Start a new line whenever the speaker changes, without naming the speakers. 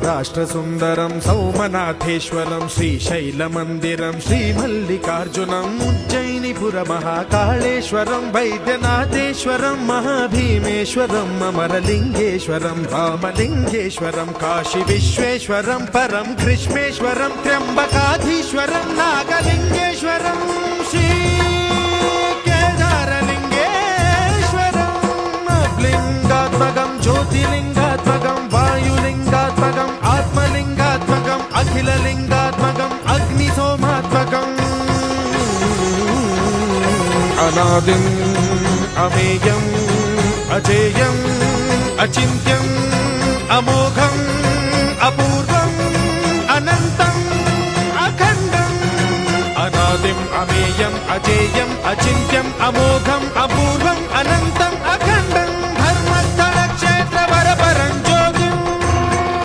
सौराष्ट्रसुन्दरं सौमनाथेश्वरं श्रीशैलमन्दिरं श्रीमल्लिकार्जुनम् उज्जयिनीपुरमहाकाळेश्वरं वैद्यनाथेश्वरं महाभीमेश्वरम् अमरलिङ्गेश्वरं रामलिङ्गेश्वरं काशीविश्वेश्वरं परं ग्रीष्मेश्वरं त्र्यम्बकाधीश्वरं नागलिङ्गेश्वरं लिंगात्मकं ज्योतिलिंगात्मकं वायुलिंगात्मकं आत्मलिंगात्मकं अखिललिंगात्मकं अग्निसोमात्मकं अनादिं अमेयं अजेयं अचिन्त्यं अमोघं अपूर्वं अनन्तं अखण्डं अनादिं अमेयं अजेयं अचिन्त्यं अमोघं